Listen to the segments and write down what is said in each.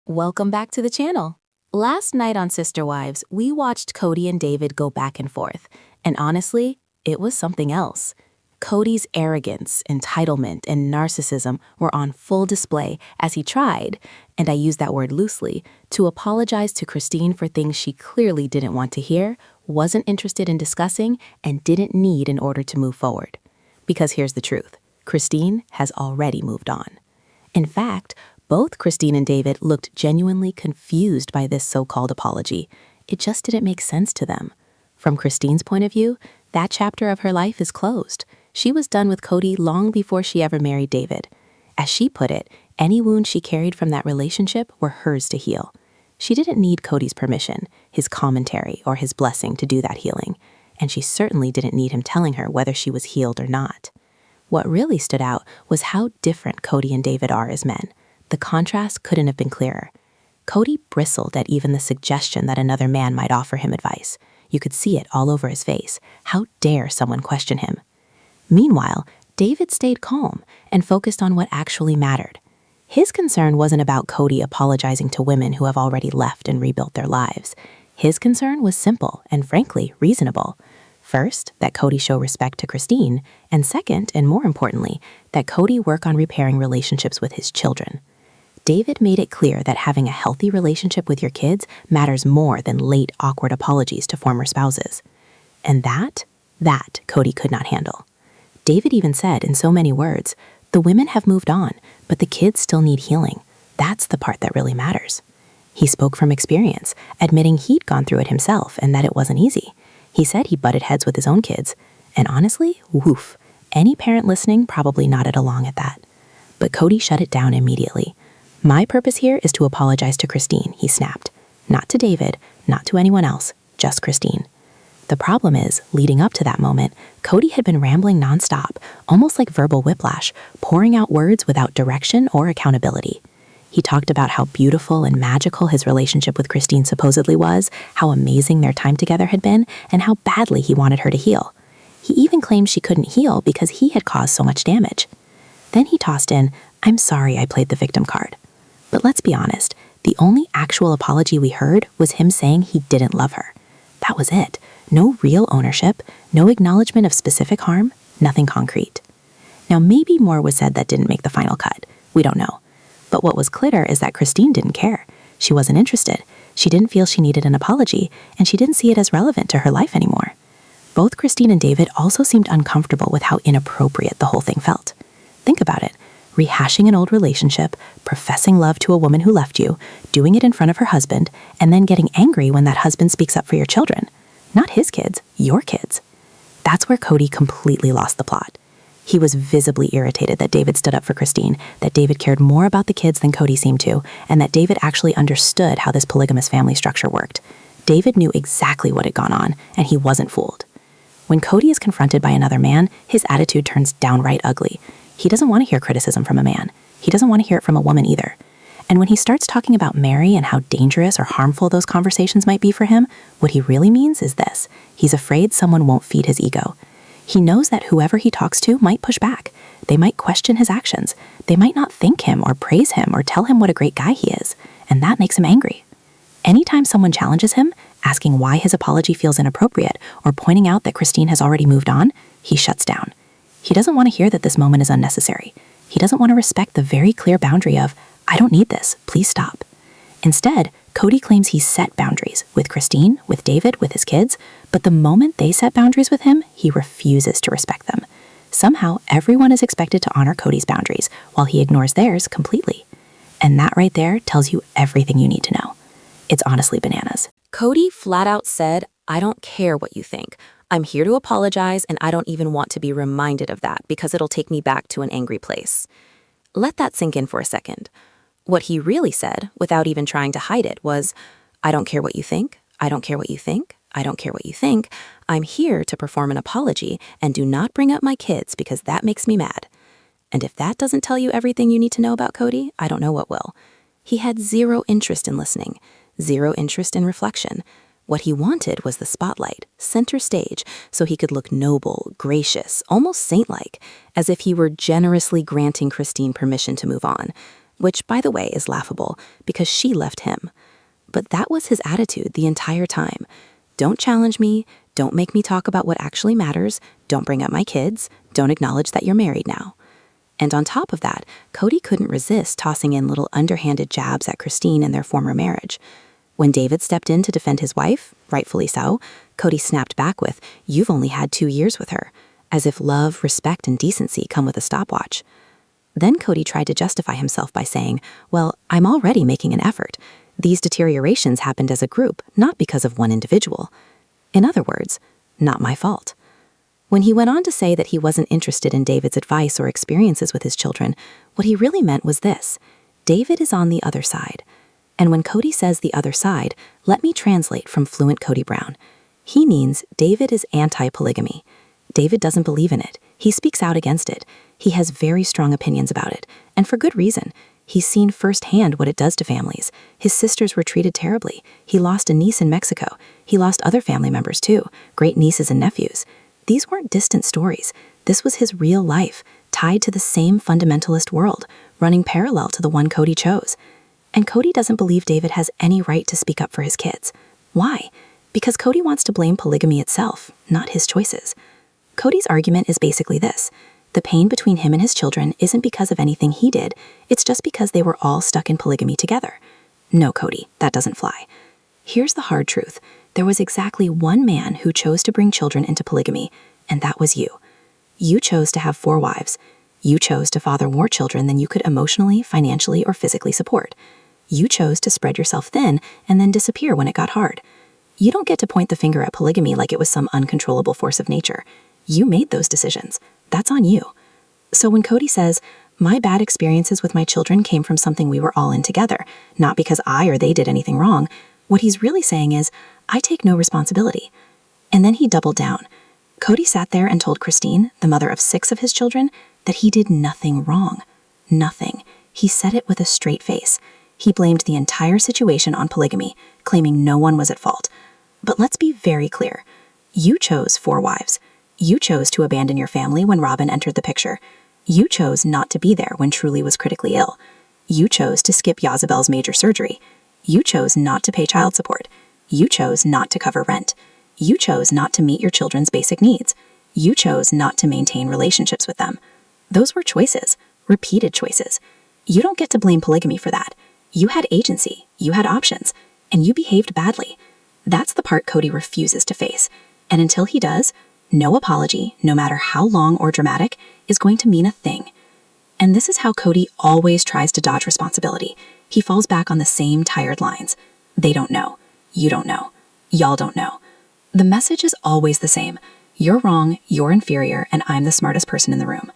Welcome back to the channel. Last night on Sister Wives, we watched Kody and David go back and forth, and honestly, it was something else. Kody's arrogance, entitlement, and narcissism were on full display as he tried, and I use that word loosely, to apologize to Christine for things she clearly didn't want to hear, wasn't interested in discussing, and didn't need in order to move forward. Because here's the truth, Christine has already moved on. In fact, both Christine and David looked genuinely confused by this so-called apology. It just didn't make sense to them. From Christine's point of view, that chapter of her life is closed. She was done with Kody long before she ever married David. As she put it, any wounds she carried from that relationship were hers to heal. She didn't need Kody's permission, his commentary, or his blessing to do that healing. And she certainly didn't need him telling her whether she was healed or not. What really stood out was how different Kody and David are as men. The contrast couldn't have been clearer. Kody bristled at even the suggestion that another man might offer him advice. You could see it all over his face. How dare someone question him? Meanwhile, David stayed calm and focused on what actually mattered. His concern wasn't about Kody apologizing to women who have already left and rebuilt their lives. His concern was simple and frankly reasonable. First, that Kody show respect to Christine, and second, and more importantly, that Kody work on repairing relationships with his children. David made it clear that having a healthy relationship with your kids matters more than late, awkward apologies to former spouses. And that Kody could not handle. David even said in so many words, the women have moved on, but the kids still need healing. That's the part that really matters. He spoke from experience, admitting he'd gone through it himself and that it wasn't easy. He said he butted heads with his own kids. And honestly, woof, any parent listening probably nodded along at that. But Kody shut it down immediately. My purpose here is to apologize to Christine, he snapped. Not to David, not to anyone else, just Christine. The problem is, leading up to that moment, Kody had been rambling nonstop, almost like verbal whiplash, pouring out words without direction or accountability. He talked about how beautiful and magical his relationship with Christine supposedly was, how amazing their time together had been, and how badly he wanted her to heal. He even claimed she couldn't heal because he had caused so much damage. Then he tossed in, "I'm sorry I played the victim card." But let's be honest, the only actual apology we heard was him saying he didn't love her. That was it. No real ownership, no acknowledgement of specific harm, nothing concrete. Now maybe more was said that didn't make the final cut. We don't know. But what was clear is that Christine didn't care. She wasn't interested. She didn't feel she needed an apology, and she didn't see it as relevant to her life anymore. Both Christine and David also seemed uncomfortable with how inappropriate the whole thing felt. Think about it. Rehashing an old relationship, professing love to a woman who left you, doing it in front of her husband, and then getting angry when that husband speaks up for your children. Not his kids, your kids. That's where Kody completely lost the plot. He was visibly irritated that David stood up for Christine, that David cared more about the kids than Kody seemed to, and that David actually understood how this polygamous family structure worked. David knew exactly what had gone on, and he wasn't fooled. When Kody is confronted by another man, his attitude turns downright ugly. He doesn't want to hear criticism from a man. He doesn't want to hear it from a woman either. And when he starts talking about Mary and how dangerous or harmful those conversations might be for him, what he really means is this. He's afraid someone won't feed his ego. He knows that whoever he talks to might push back. They might question his actions. They might not thank him or praise him or tell him what a great guy he is. And that makes him angry. Anytime someone challenges him, asking why his apology feels inappropriate or pointing out that Christine has already moved on, he shuts down. He doesn't want to hear that this moment is unnecessary. He doesn't want to respect the very clear boundary of, I don't need this, please stop. Instead, Kody claims he set boundaries with Christine, with David, with his kids, but the moment they set boundaries with him, he refuses to respect them. Somehow, everyone is expected to honor Kody's boundaries, while he ignores theirs completely. And that right there tells you everything you need to know. It's honestly bananas. Kody flat out said, I don't care what you think. I'm here to apologize, and I don't even want to be reminded of that because it'll take me back to an angry place. Let that sink in for a second. What he really said, without even trying to hide it, was, I don't care what you think. I don't care what you think. I don't care what you think. I'm here to perform an apology, and do not bring up my kids because that makes me mad. And if that doesn't tell you everything you need to know about Kody, I don't know what will. He had zero interest in listening, zero interest in reflection. What he wanted was the spotlight, center stage, so he could look noble, gracious, almost saint-like, as if he were generously granting Christine permission to move on. which, by the way, is laughable because she left him. But that was his attitude the entire time. Don't challenge me, don't make me talk about what actually matters, don't bring up my kids, don't acknowledge that you're married now. And on top of that, Kody couldn't resist tossing in little underhanded jabs at Christine and their former marriage. When David stepped in to defend his wife, rightfully so, Kody snapped back with, "You've only had 2 years with her," as if love, respect, and decency come with a stopwatch. Then Kody tried to justify himself by saying, "Well, I'm already making an effort. These deteriorations happened as a group, not because of one individual. In other words, not my fault." When he went on to say that he wasn't interested in David's advice or experiences with his children, what he really meant was this: David is on the other side. And when Kody says the other side, let me translate from fluent Kody Brown. He means David is anti-polygamy. David doesn't believe in it. He speaks out against it. He has very strong opinions about it, and for good reason. He's seen firsthand what it does to families. His sisters were treated terribly. He lost a niece in Mexico. He lost other family members too, great nieces and nephews. These weren't distant stories. This was his real life, tied to the same fundamentalist world, running parallel to the one Kody chose. And Kody doesn't believe David has any right to speak up for his kids. Why? Because Kody wants to blame polygamy itself, not his choices. Kody's argument is basically this: the pain between him and his children isn't because of anything he did, it's just because they were all stuck in polygamy together. No, Kody, that doesn't fly. Here's the hard truth. There was exactly one man who chose to bring children into polygamy, and that was you. You chose to have 4 wives. You chose to father more children than you could emotionally, financially, or physically support. You chose to spread yourself thin and then disappear when it got hard. You don't get to point the finger at polygamy like it was some uncontrollable force of nature. You made those decisions. That's on you. So when Kody says, "My bad experiences with my children came from something we were all in together, not because I or they did anything wrong," what he's really saying is, "I take no responsibility." And then he doubled down. Kody sat there and told Christine, the mother of 6 of his children, that he did nothing wrong. Nothing. He said it with a straight face. He blamed the entire situation on polygamy, claiming no one was at fault. But let's be very clear. You chose 4 wives. You chose to abandon your family when Robin entered the picture. You chose not to be there when Truly was critically ill. You chose to skip Yazabel's major surgery. You chose not to pay child support. You chose not to cover rent. You chose not to meet your children's basic needs. You chose not to maintain relationships with them. Those were choices, repeated choices. You don't get to blame polygamy for that. You had agency, you had options, and you behaved badly. That's the part Kody refuses to face. And until he does, no apology, no matter how long or dramatic, is going to mean a thing. And this is how Kody always tries to dodge responsibility. He falls back on the same tired lines. They don't know. You don't know. Y'all don't know. The message is always the same. You're wrong, you're inferior, and I'm the smartest person in the room.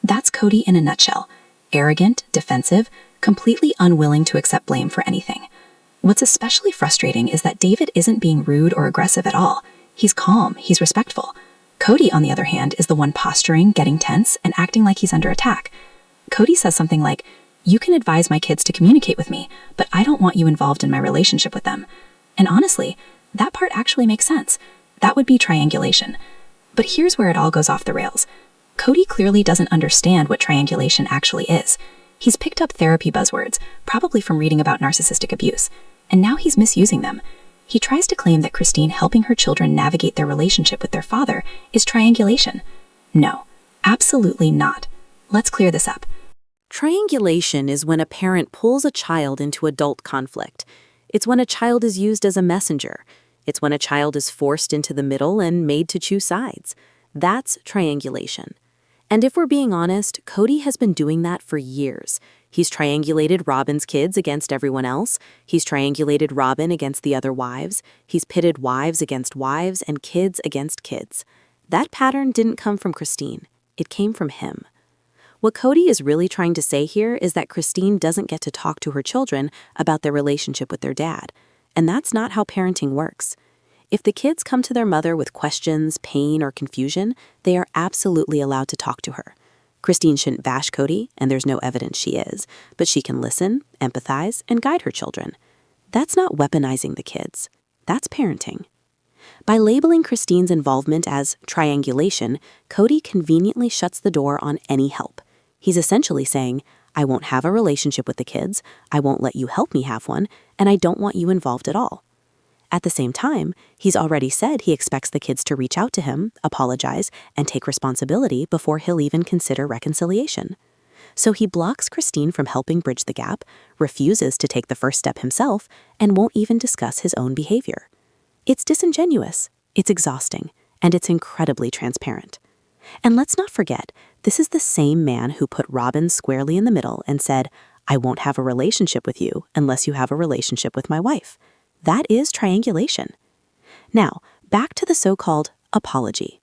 That's Kody in a nutshell. Arrogant, defensive, completely unwilling to accept blame for anything. What's especially frustrating is that David isn't being rude or aggressive at all. He's calm, he's respectful. Kody, on the other hand, is the one posturing, getting tense, and acting like he's under attack. Kody says something like, "You can advise my kids to communicate with me, but I don't want you involved in my relationship with them." And honestly, that part actually makes sense. That would be triangulation. But here's where it all goes off the rails. Kody clearly doesn't understand what triangulation actually is. He's picked up therapy buzzwords, probably from reading about narcissistic abuse, and now he's misusing them. He tries to claim that Christine helping her children navigate their relationship with their father is triangulation. No, absolutely not. Let's clear this up. Triangulation is when a parent pulls a child into adult conflict. It's when a child is used as a messenger. It's when a child is forced into the middle and made to choose sides. That's triangulation. And if we're being honest, Kody has been doing that for years. He's triangulated Robin's kids against everyone else. He's triangulated Robin against the other wives. He's pitted wives against wives and kids against kids. That pattern didn't come from Christine. It came from him. What Kody is really trying to say here is that Christine doesn't get to talk to her children about their relationship with their dad. And that's not how parenting works. If the kids come to their mother with questions, pain, or confusion, they are absolutely allowed to talk to her. Christine shouldn't bash Kody, and there's no evidence she is, but she can listen, empathize, and guide her children. That's not weaponizing the kids. That's parenting. By labeling Christine's involvement as triangulation, Kody conveniently shuts the door on any help. He's essentially saying, I won't have a relationship with the kids, I won't let you help me have one, and I don't want you involved at all. At the same time, he's already said he expects the kids to reach out to him, apologize, and take responsibility before he'll even consider reconciliation. So he blocks Christine from helping bridge the gap, refuses to take the first step himself, and won't even discuss his own behavior. It's disingenuous, it's exhausting, and it's incredibly transparent. And let's not forget, this is the same man who put Robin squarely in the middle and said, I won't have a relationship with you unless you have a relationship with my wife. That is triangulation. Now, back to the so-called apology.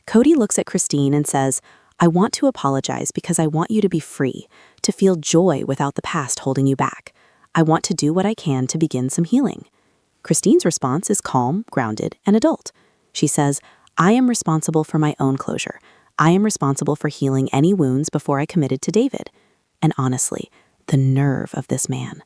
Kody looks at Christine and says, I want to apologize because I want you to be free, to feel joy without the past holding you back. I want to do what I can to begin some healing. Christine's response is calm, grounded, and adult. She says, I am responsible for my own closure. I am responsible for healing any wounds before I committed to David. And honestly, the nerve of this man.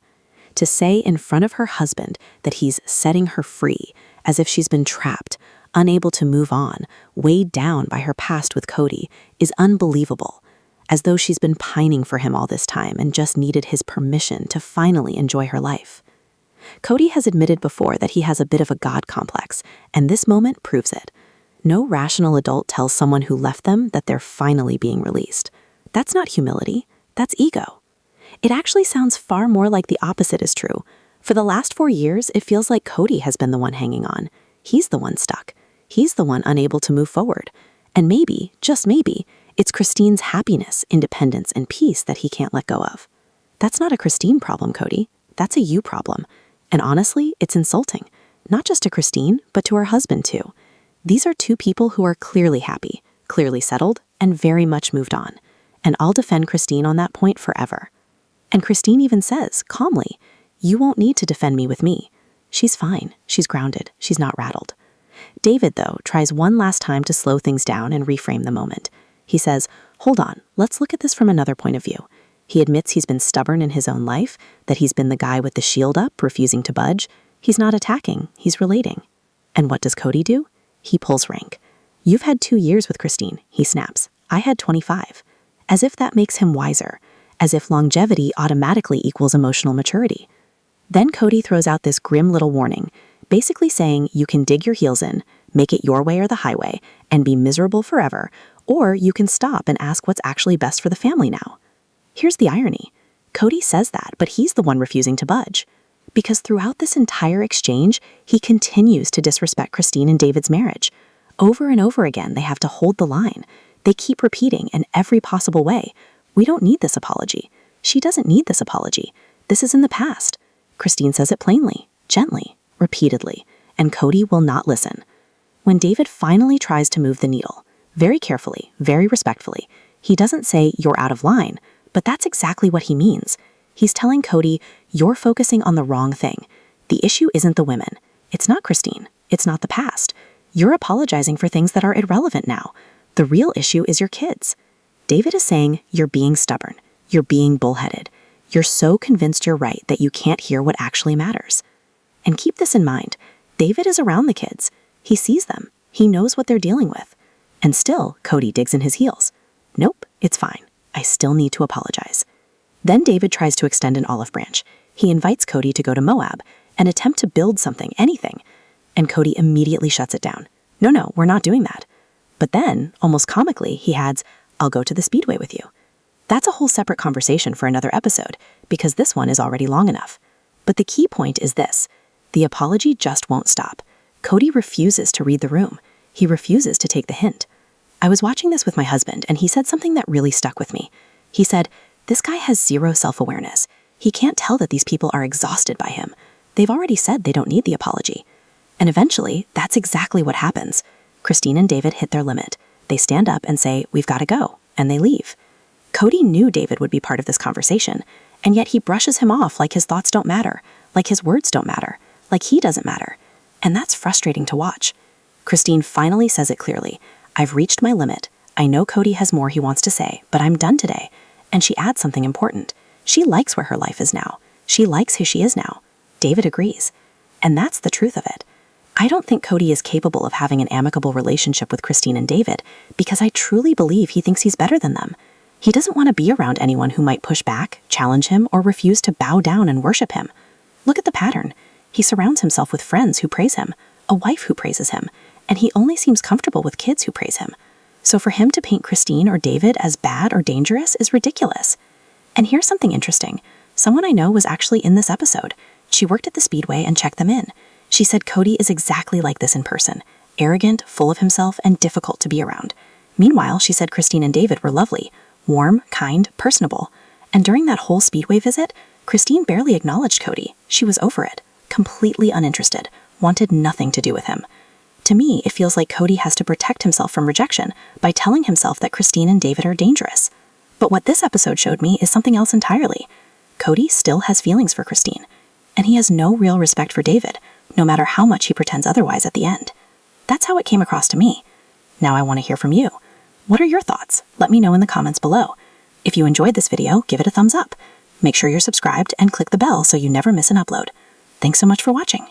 To say in front of her husband that he's setting her free, as if she's been trapped, unable to move on, weighed down by her past with Kody, is unbelievable, as though she's been pining for him all this time and just needed his permission to finally enjoy her life. Kody has admitted before that he has a bit of a God complex, and this moment proves it. No rational adult tells someone who left them that they're finally being released. That's not humility, that's ego. It actually sounds far more like the opposite is true. For the last 4 years, it feels like Kody has been the one hanging on. He's the one stuck. He's the one unable to move forward. And maybe, just maybe, it's Christine's happiness, independence, and peace that he can't let go of. That's not a Christine problem, Kody. That's a you problem. And honestly, it's insulting. Not just to Christine, but to her husband too. These are two people who are clearly happy, clearly settled, and very much moved on. And I'll defend Christine on that point forever. And Christine even says, calmly, you won't need to defend me with me. She's fine. She's grounded. She's not rattled. David, though, tries one last time to slow things down and reframe the moment. He says, hold on, let's look at this from another point of view. He admits he's been stubborn in his own life, that he's been the guy with the shield up, refusing to budge. He's not attacking, he's relating. And what does Kody do? He pulls rank. You've had 2 years with Christine, he snaps. I had 25. As if that makes him wiser. As if longevity automatically equals emotional maturity. Then Kody throws out this grim little warning, basically saying you can dig your heels in, make it your way or the highway, and be miserable forever, or you can stop and ask what's actually best for the family now. Here's the irony. Kody says that, but he's the one refusing to budge. Because throughout this entire exchange, he continues to disrespect Christine and David's marriage. Over and over again, they have to hold the line. They keep repeating in every possible way, we don't need this apology. She doesn't need this apology. This is in the past. Christine says it plainly, gently, repeatedly, and Kody will not listen. When David finally tries to move the needle, very carefully, very respectfully, he doesn't say you're out of line, but that's exactly what he means. He's telling Kody, you're focusing on the wrong thing. The issue isn't the women. It's not Christine. It's not the past. You're apologizing for things that are irrelevant now. The real issue is your kids. David is saying you're being stubborn, you're being bullheaded, you're so convinced you're right that you can't hear what actually matters. And keep this in mind, David is around the kids. He sees them. He knows what they're dealing with. And still, Kody digs in his heels. Nope, it's fine. I still need to apologize. Then David tries to extend an olive branch. He invites Kody to go to Moab and attempt to build something, anything. And Kody immediately shuts it down. No, we're not doing that. But then, almost comically, he adds, I'll go to the Speedway with you. That's a whole separate conversation for another episode, because this one is already long enough. But the key point is this. The apology just won't stop. Kody refuses to read the room. He refuses to take the hint. I was watching this with my husband, and he said something that really stuck with me. He said, this guy has zero self-awareness. He can't tell that these people are exhausted by him. They've already said they don't need the apology. And eventually, that's exactly what happens. Christine and David hit their limit. They stand up and say, we've got to go, and they leave. Kody knew David would be part of this conversation, and yet he brushes him off like his thoughts don't matter, like his words don't matter, like he doesn't matter. And that's frustrating to watch. Christine finally says it clearly. I've reached my limit. I know Kody has more he wants to say, but I'm done today. And she adds something important. She likes where her life is now. She likes who she is now. David agrees. And that's the truth of it. I don't think Kody is capable of having an amicable relationship with Christine and David because I truly believe he thinks he's better than them. He doesn't want to be around anyone who might push back, challenge him, or refuse to bow down and worship him. Look at the pattern. He surrounds himself with friends who praise him, a wife who praises him, and he only seems comfortable with kids who praise him. So for him to paint Christine or David as bad or dangerous is ridiculous. And here's something interesting. Someone I know was actually in this episode. She worked at the Speedway and checked them in. She said Kody is exactly like this in person, arrogant, full of himself, and difficult to be around. Meanwhile, she said Christine and David were lovely, warm, kind, personable. And during that whole Speedway visit, Christine barely acknowledged Kody. She was over it, completely uninterested, wanted nothing to do with him. To me, it feels like Kody has to protect himself from rejection by telling himself that Christine and David are dangerous. But what this episode showed me is something else entirely. Kody still has feelings for Christine, and he has no real respect for David, no matter how much he pretends otherwise at the end. That's how it came across to me. Now I want to hear from you. What are your thoughts? Let me know in the comments below. If you enjoyed this video, give it a thumbs up. Make sure you're subscribed and click the bell so you never miss an upload. Thanks so much for watching.